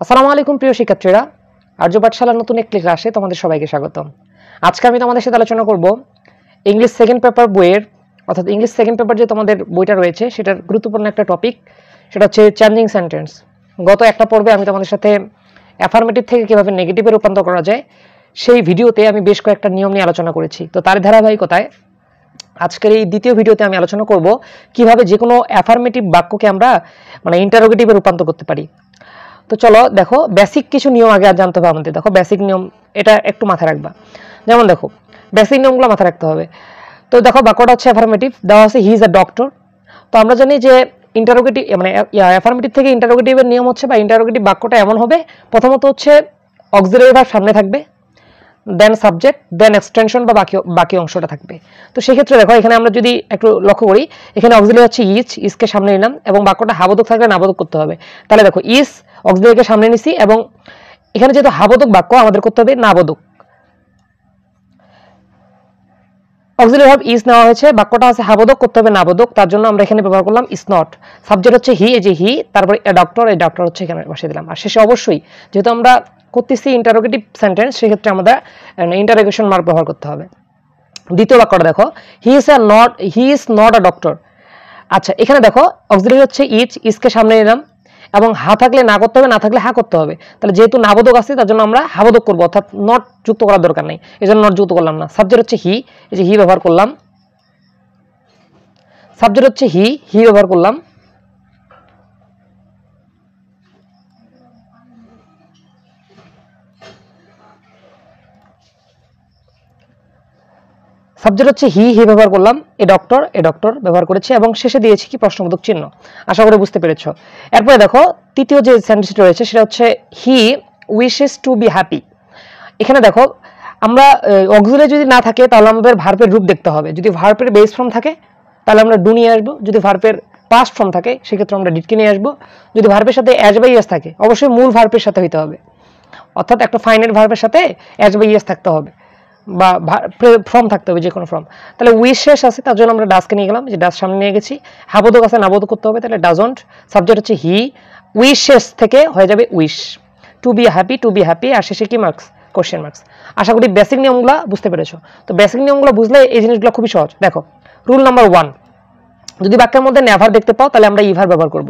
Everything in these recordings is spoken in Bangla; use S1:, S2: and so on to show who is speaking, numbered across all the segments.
S1: আসসালামু আলাইকুম প্রিয় শিক্ষার্থীরা, আর্য পাঠশালার নতুন একটি ক্লাসে তোমাদের সবাইকে স্বাগতম। আজকে আমি তোমাদের সাথে আলোচনা করব ইংলিশ সেকেন্ড পেপার বইয়ের, অর্থাৎ ইংলিশ সেকেন্ড পেপার যে তোমাদের বইটা রয়েছে সেটার গুরুত্বপূর্ণ একটা টপিক, সেটা হচ্ছে চেঞ্জিং সেন্টেন্স। গত একটা পর্বে আমি তোমাদের সাথে অ্যাফার্মেটিভ থেকে কীভাবে নেগেটিভে রূপান্তর করা যায় সেই ভিডিওতে আমি বেশ কয়েকটা নিয়ম নিয়ে আলোচনা করেছি। তো তার ধারাবাহিকতায় আজকের এই দ্বিতীয় ভিডিওতে আমি আলোচনা করব কিভাবে যে কোনো অ্যাফার্মেটিভ বাক্যকে আমরা ইন্টারোগেটিভে রূপান্তর করতে পারি। তো চলো দেখো, বেসিক কিছু নিয়ম আগে আর জানতে হবে আমাদের। দেখো বেসিক নিয়ম, এটা একটু মাথায় রাখবা। যেমন দেখো বেসিক নিয়মগুলো মাথায় রাখতে হবে। তো দেখো বাক্যটা হচ্ছে অ্যাফার্মেটিভ, দেওয়া হচ্ছে হি ইজ আ ডক্টর। তো আমরা জানি যে ইন্টারোগেটিভ অ্যাফার্মেটিভ থেকে ইন্টারোগেটিভের নিয়ম হচ্ছে বা ইন্টারোগেটিভ বাক্যটা এমন হবে, প্রথমত হচ্ছে অক্সিলারি ভার্ব সামনে থাকবে, দেন সাবজেক্ট, দেন এক্সটেনশন বা বাকি অংশটা থাকবে। তো সেক্ষেত্রে দেখো এখানে আমরা যদি একটু লক্ষ্য করি, এখানে অক্সিলারি হচ্ছে ইজকে সামনে নিলাম এবং বাক্যটা হাবোধক থাকলে নাবোধক করতে হবে। তাহলে দেখো ইজ অক্সিলারিকে সামনে নিছি এবং এখানে যেহেতু হাবোধক বাক্য আমাদের করতে হবে নাবোধক। অক্সিলারি ভার্ব ইজ নেওয়া হয়েছে, বাক্যটা আছে হাবোধক, করতে হবে নাবোধক, তার জন্য আমরা এখানে ব্যবহার করলাম ইজ নট। সাবজেক্ট হচ্ছে হি, এই যে হি, তারপরে এ ডক্টর, এই ডক্টর হচ্ছে এখানে বসিয়ে দিলাম। আর শেষে অবশ্যই যেহেতু আমরা করতেছি ইন্টারোগেটিভ সেন্টেন্স, সেক্ষেত্রে আমাদের ইন্টারোগেশন মার্ক ব্যবহার করতে হবে। দ্বিতীয় বাক্যটা দেখো, he is not a doctor. আচ্ছা, এখানে দেখো অক্সিলারি হচ্ছে ইজকে সামনে নিলাম এবং হা থাকলে না করতে হবে, না থাকলে হা করতে হবে। তাহলে যেহেতু নাবোধক আছে তার জন্য আমরা হাবোধক করবো, অর্থাৎ নট যুক্ত করার দরকার নেই, এই জন্য নট যুক্ত করলাম না। সাবজেক্ট হচ্ছে হি, এই যে হি ব্যবহার করলাম। সাবজেক্ট হচ্ছে হি ব্যবহার করলাম। সাবজেক্ট হচ্ছে হি ব্যবহার করলাম। এ ডক্টর ব্যবহার করেছি এবং শেষে দিয়েছি কি প্রশ্নবোধক চিহ্ন। আশা করি বুঝতে পেরেছ। এরপরে দেখো তৃতীয় যে সেন্টেন্সটা রয়েছে সেটা হচ্ছে হি উইশেস টু বি হ্যাপি। এখানে দেখো আমরা অক্সিলারি যদি না থাকে তাহলে আমাদের ভার্বের রূপ দেখতে হবে। যদি ভার্বের বেস ফর্ম থাকে তাহলে আমরা ডু নিয়ে আসবো, যদি ভার্বের পাস্ট ফর্ম থাকে সেক্ষেত্রে আমরা ডিডকে নিয়ে আসবো। যদি ভার্বের সাথে অ্যাজ বা ইয়েস থাকে অবশ্যই মূল ভার্বের সাথে হইতে হবে, অর্থাৎ একটা ফাইনাইট ভার্বের সাথে অ্যাজ বা ইয়েস থাকতে হবে বা ফর্ম থাকতে হবে, যে কোনো ফর্ম। তাহলে উইশেস আছে তার জন্য আমরা ডাসকে নিয়ে গেলাম, যে ডাস সামনে নিয়ে গেছি। হাবোধক আছে, নাবোধক করতে হবে, তাহলে ডাজন্ট। সাবজেক্ট হচ্ছে হি, উইশেস থেকে হয়ে যাবে উইশ। টু বি হ্যাপি, আর শেষে কি মার্কস, কোশ্চেন মার্কস। আশা করি বেসিক নিয়মগুলো বুঝতে পেরেছো। তো বেসিক নিয়মগুলো বুঝলে এই জিনিসগুলো খুবই সহজ। দেখো রুল নাম্বার 1, যদি বাক্যের মধ্যে নেভার দেখতে পাও তাহলে আমরা ইভার ব্যবহার করব।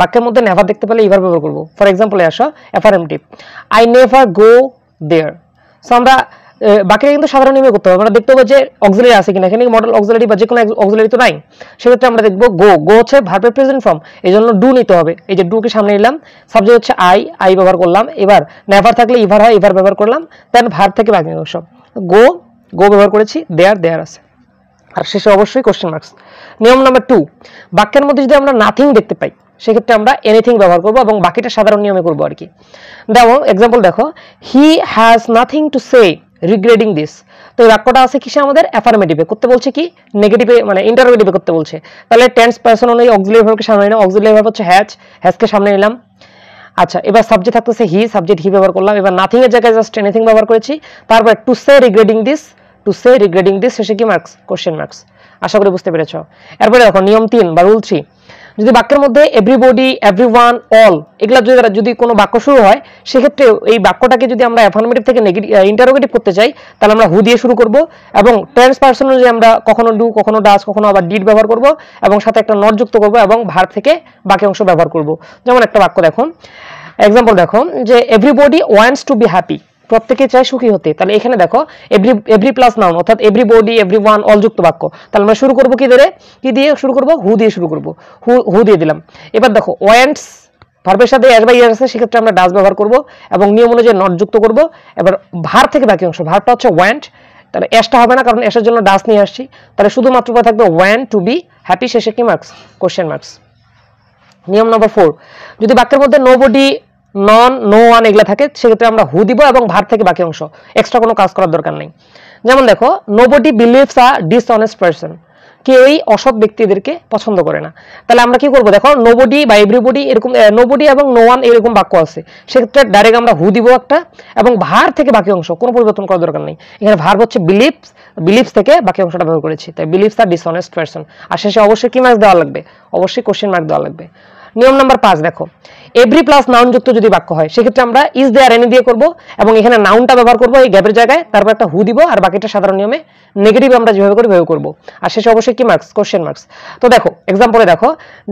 S1: বাক্যের মধ্যে নেভার দেখতে পেলে ইভার ব্যবহার করব। ফর এক্সাম্পলে আসো affirmative, I never go there. So আমরা বাকিটা কিন্তু সাধারণ নিয়মে করতে হবে। আমরা দেখতে হবে যে অক্সিলারি আছে কিনা, এখানে মডেল অক্সিলারি বা যে কোনো অক্সিলারি তো নাই, সেক্ষেত্রে আমরা দেখবো গো হচ্ছে ভার্বের প্রেজেন্ট ফর্ম, এই জন্য ডু নিতে হবে। এই যে ডুকে সামনে নিলাম। সাবজেক্ট হচ্ছে আই ব্যবহার করলাম। এবার নেভার থাকলে ইভার হয়, ইভার ব্যবহার করলাম। দেন ভার্ব থেকে বাকি অংশ গো ব্যবহার করেছি, দেয়ার আছে, আর শেষে অবশ্যই কোশ্চেন মার্কস। নিয়ম নাম্বার 2, বাক্যের মধ্যে যদি আমরা নাথিং দেখতে পাই সেক্ষেত্রে আমরা এনিথিং ব্যবহার করবো এবং বাকিটা সাধারণ নিয়মে করবো আর কি। দেখো এক্সাম্পল দেখো, he has nothing to say regretting this. তো এই বাক্যটা আছে কিসে, আমাদের অ্যাফার্মেটিভে করতে বলছে, কি নেগেটিভে ইন্টারোগেটিভে করতে বলছে। তাহলে টেন্স পারসন অনুযায়ী অক্সিলারি ভার্বকে সামনে নিলাম। অক্সিলারি ভার্ব হচ্ছে হ্যাজকে সামনে নিলাম। আচ্ছা, এবার সাবজেক্ট থাকতেছে হি, সাবজেক্ট হি ব্যবহার করলাম। এবার নাথিং এর জায়গায় জাস্ট এনিথিং ব্যবহার করেছি। তারপর টু সে রিগ্রেটিং দিস, শেষে কি মার্কস, কোশ্চেন মার্কস। আশা করি বুঝতে পেরেছ। এরপরে দেখো নিয়ম 3 বা রুল 3, যদি বাক্যের মধ্যে এভরিবডি, এভরিওয়ান, অল এগুলা যদি কোনো বাক্য শুরু হয় সেক্ষেত্রে এই বাক্যটাকে যদি আমরা অ্যাফার্মেটিভ থেকে ইন্টারোগেটিভ করতে চাই তাহলে আমরা হু দিয়ে শুরু করব এবং টেন্স পারসন অনুযায়ী আমরা কখনো ডু, কখনো ডাজ, কখনো আবার ডিড ব্যবহার করব এবং সাথে একটা নট যুক্ত করব এবং ভার্ব থেকে বাকি অংশ ব্যবহার করব। যেমন একটা বাক্য দেখো, এক্সাম্পল দেখো যে everybody wants to be happy, প্রত্যেকে চায় সুখী হতে। তাহলে এখানে দেখো এভরি প্লাস নাউন, অর্থাৎ এভরিবডি, এভরিওয়ান, অল যুক্ত বাক্য। তাহলে আমরা শুরু করবো কি দিয়ে শুরু করবো, হু দিয়ে শুরু করবো, হু দিয়ে দিলাম। এবার দেখো ওয়ান্টস ভার্বের সাথে অ্যাজ বা ইয়ার আছে, সেক্ষেত্রে আমরা ডাজ ব্যবহার করব এবং নিয়ম অনুযায়ী নট যুক্ত করব। এবার ভার্ব থেকে বাকি অংশ, ভার্বটা হচ্ছে ওয়ান্ট, তাহলে এসটা হবে না কারণ এসের জন্য ডাজ নিয়ে আসছি। তাহলে শুধুমাত্র থাকবে ওয়ান্ট টু বি হ্যাপি, শেষে কি মার্কস, কোশ্চেন মার্কস। নিয়ম নাম্বার 4, যদি বাক্যের মধ্যে নোবডি, নন, নো ওয়ান এগুলা থাকে সেক্ষেত্রে আমরা হু দিব এবং ভার্ব থেকে বাকি অংশ, এক্সট্রা কোনো কাজ করার দরকার নেই। যেমন দেখো নোবডি বিলিভস আ ডিসঅনেস্ট পারসন, কেউই অসৎ ব্যক্তিদেরকে পছন্দ করে না। তাহলে আমরা কি করবো, দেখো নোবডি বা এভরিবডি এরকম, নোবডি এবং নো ওয়ান এরকম বাক্য আছে, সেক্ষেত্রে ডাইরেক্ট আমরা হু দিব একটা এবং ভার্ব থেকে বাকি অংশ কোনো পরিবর্তন করার দরকার নেই। এখানে ভার্ব হচ্ছে বিলিভস থেকে বাকি অংশটা ব্যবহার করেছি, তাই বিলিভস আ ডিসঅনেস্ট পারসন। আর শেষে অবশ্যই কি মার্ক দেওয়া লাগবে, অবশ্যই কোশ্চেন মার্ক দেওয়া লাগবে। নিয়ম নাম্বার 5 দেখো, এভরি প্লাস নাউন যুক্ত যদি বাক্য হয় সেক্ষেত্রে আমরা ইজ দেয়ার এনি দিয়ে করব এবং এখানে নাউনটা ব্যবহার করব এই গ্যাপের জায়গায়, তারপর একটা হু দিব আর বাকিটা সাধারণ নিয়মে নেগেটিভ আমরা যেভাবে করি ভেবে করব। আর শেষে অবশ্যই কি মার্কস, কোশ্চেন মার্কস। তো দেখো এক্সাম্পলে দেখো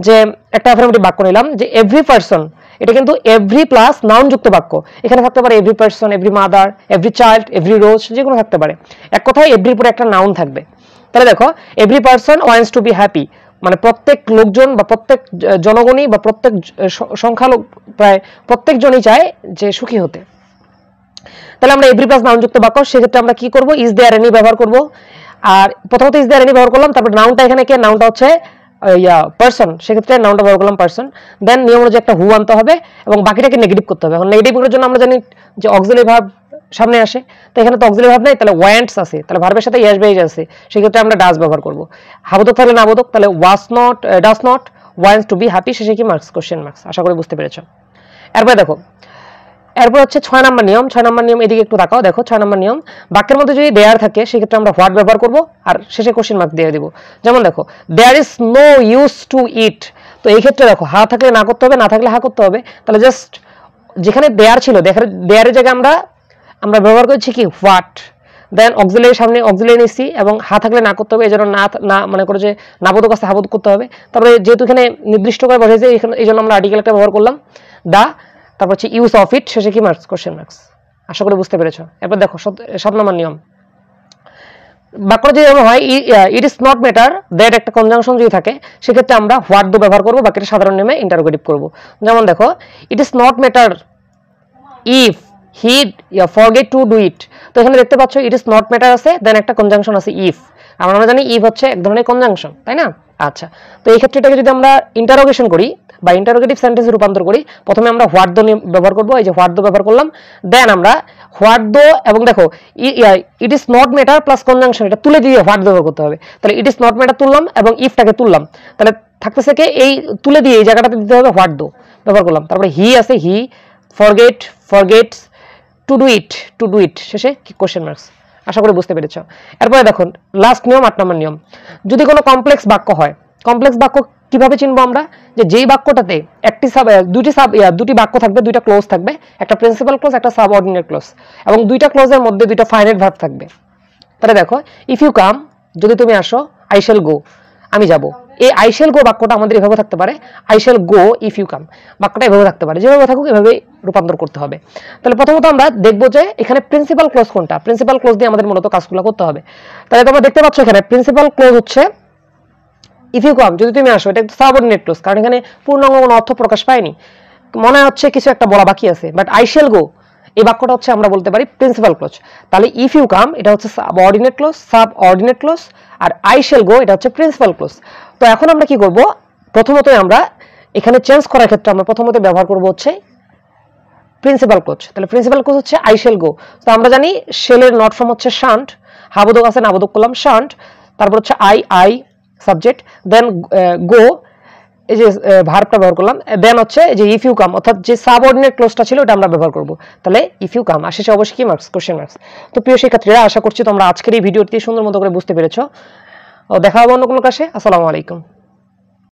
S1: যে একটা অ্যাফার্মেটিভ বাক্য নিলাম যে এভরি পারসন, এটা কিন্তু এভরি প্লাস নাউন যুক্ত বাক্য, এখানে থাকতে পারে every person, every mother, every child, every rose, যে কোনো থাকতে পারে। এক কথায় এভরির পরে একটা নাউন থাকবে। তাহলে দেখো every person wants to be happy, মানে প্রত্যেক লোকজন বা প্রত্যেক জনগণই বা প্রত্যেক সংখ্যালঘু প্রায় প্রত্যেকজনই চায় যে সুখী হতে। তাহলে আমরা এভরি প্লাস নাউন যুক্ত বাক্য, সেক্ষেত্রে আমরা কি করব, ইজ দেয়ার এনি ব্যবহার করব। আর প্রথমত ইজ দেয়ার এনি ব্যবহার করলাম, তারপর নাউনটা এখানে কে, নাউনটা হচ্ছে পারসন, সেক্ষেত্রে নাউনটা ব্যবহার করলাম পারসন। দেন নিয়ম অনুযায়ী একটা হু আনতে হবে এবং বাকিটাকে নেগেটিভ করতে হবে। এখন নেগেটিভ করার জন্য আমরা জানি যে অক্সিলারি ভার্ব সামনে আসে, তো এখানে তো অক্সিলারি ভার্ব নেই, তাহলে ওয়ান্টস আছে, তাহলে ভার্বের সাথে ইয়াস বেজ আছে, সেক্ষেত্রে আমরা ডাজ ব্যবহার করব। হাবোধক থাকলে না বোধক, তাহলে was not, does not, wants to be happy, শেষে কি মার্কস, কোশ্চেন মার্কস। আশা করি বুঝতে পেরেছো। এরপরে দেখো, এরপর হচ্ছে 6 নম্বর নিয়ম। 6 নম্বর নিয়ম এদিকে একটু তাকাও, দেখো 6 নম্বর নিয়ম, বাক্যের মধ্যে যদি দেয়ার থাকে সেক্ষেত্রে আমরা হোয়াট ব্যবহার করব আর শেষে কোশ্চেন মার্ক দিয়ে দিব। যেমন দেখো there is no use to it, তো এই ক্ষেত্রে দেখো হা থাকলে না করতে হবে, না থাকলে হা করতে হবে। তাহলে জাস্ট যেখানে দেয়ার ছিল, দেয়ারের জায়গায় আমরা ব্যবহার করেছি কি হোয়াট, দেন অক্সিলারি সামনে অক্সিলারি নিচ্ছি এবং হা থাকলে না করতে হবে, এই জন্য না মনে করো যে নাবোধক আছে হাবোধক করতে হবে। তারপরে যেহেতু এখানে নির্দিষ্ট করে বসেছে এই জন্য আমরা আর্টিকেল একটা ব্যবহার করলাম দা, তারপর হচ্ছে ইউজ অফ ইট, শেষে কি মার্কস, কোশ্চেন মার্কস। আশা করি বুঝতে পেরেছো। এরপর দেখো 7 নম্বর নিয়ম, বাক্য যদি এরকম হয় it is not matter that একটা কনজাংশন যদি থাকে সেক্ষেত্রে আমরা হোয়াট দো ব্যবহার করবো, বাকিটা সাধারণ নিয়মে ইন্টারোগেটিভ করব। যেমন দেখো it is not matter if he forget to do it, তো এখানে দেখতে পাচ্ছ ইট ইজ নট ম্যাটার আছে, দেন একটা কনজাংশন আছে ইফ, আমরা জানি ইফ হচ্ছে এক ধরনের কনজাংশন, তাই না? আচ্ছা, তো এই ক্ষেত্রে এটাকে যদি আমরা ইন্টারোগেশন করি বা ইন্টারোগেটিভ সেন্টেন্সে রূপান্তর করি, প্রথমে আমরা হোয়াট দো ব্যবহার করব, এই যে হোয়াট দো ব্যবহার করলাম, দেন আমরা হোয়াট দো এবং দেখো it is not matter plus conjunction, এটা তুলে দিয়ে হোয়াট দো ব্যবহার করতে হবে। তাহলে ইট ইজ নট ম্যাটার তুললাম এবং ইফটাকে তুললাম, তাহলে থাকতেছে কি এই তুলে দিয়ে এই জায়গাটাতে দিতে হবে হোয়াট দো ব্যবহার করলাম। তারপরে হি আছে, হি ফরগেটস টু ডু ইট, শেষে কি কোশ্চেন মার্কস। আশা করি বুঝতে পেরেছো। এরপরে দেখো লাস্ট নিয়ম 8 নম্বর নিয়ম, যদি কোনো কমপ্লেক্স বাক্য হয়, কমপ্লেক্স বাক্য কিভাবে চিনবো আমরা, যে যেই বাক্যটাতে দুটি বাক্য থাকবে, দুইটা ক্লোজ থাকবে, একটা প্রিন্সিপাল ক্লোজ একটা সাবঅর্ডিনেট ক্লোজ, এবং দুইটা ক্লোজের মধ্যে দুইটা ফাইনাইট ভার্ব থাকবে। তাহলে দেখো ইফ ইউ কাম, যদি তুমি আসো, আই শ্যাল গো, আমি যাব। এই আই শ্যাল গো বাক্যটা আমাদের এভাবে থাকতে পারে, I shall go if you come, বাক্যটা এভাবে থাকতে পারে, যেভাবে থাকুক এভাবে রূপান্তর করতে হবে। তাহলে প্রথমত আমরা দেখবো যে এখানে প্রিন্সিপাল ক্লোজ কোনটা, প্রিন্সিপাল ক্লোজ দিয়ে আমাদের মূলত কাজগুলো করতে হবে। তাহলে তোমরা দেখতে পাচ্ছ এখানে প্রিন্সিপাল ক্লোজ হচ্ছে ইফ ইউ কাম, যদি তুমি আসো, এটা একটু সাবঅর্ডিনেট ক্লোজ, কারণ এখানে পূর্ণাঙ্গ কোনো অর্থ প্রকাশ পায়নি, মনে হচ্ছে কিছু একটা বলা বাকি আছে, বাট আই শ্যাল গো এই বাক্যটা হচ্ছে আমরা বলতে পারি প্রিন্সিপাল ক্লোজ। তাহলে ইফ ইউ কাম এটা হচ্ছে সাবঅর্ডিনেট ক্লোজ, আর আই শ্যাল গো এটা হচ্ছে প্রিন্সিপাল ক্লোজ। তো এখন আমরা কি করব, প্রথমতই আমরা এখানে চেঞ্জ করার ক্ষেত্রে আমরা প্রথমত ব্যবহার করব হচ্ছে প্রিন্সিপাল ক্লোজ। তাহলে প্রিন্সিপাল ক্লোজ হচ্ছে আই শ্যাল গো, তো আমরা জানি শেলের নট ফর্ম হচ্ছে শান্ট, হাবোধক আছে নাবোধক করলাম শান্ট, তারপর হচ্ছে আই সাবজেক্ট, দেন গো এই যে ভার্বটা ব্যবহার করলাম, দেন হচ্ছে যে ইফ ইউ কাম, অর্থাৎ যে সাবঅর্ডিনেট ক্লোজটা ছিল ওটা আমরা ব্যবহার করব। তাহলে ইফ ইউ কাম, আর শেষে অবশ্যই কি মার্কস, কোশ্চেন মার্কস। তো প্রিয় শিক্ষার্থীরা, আশা করছি তোমরা আজকের এই ভিডিওটি সুন্দর মতো করে বুঝতে পেরেছো। দেখা হবে অন্য কোনো ক্লাসে। আসসালামু আলাইকুম।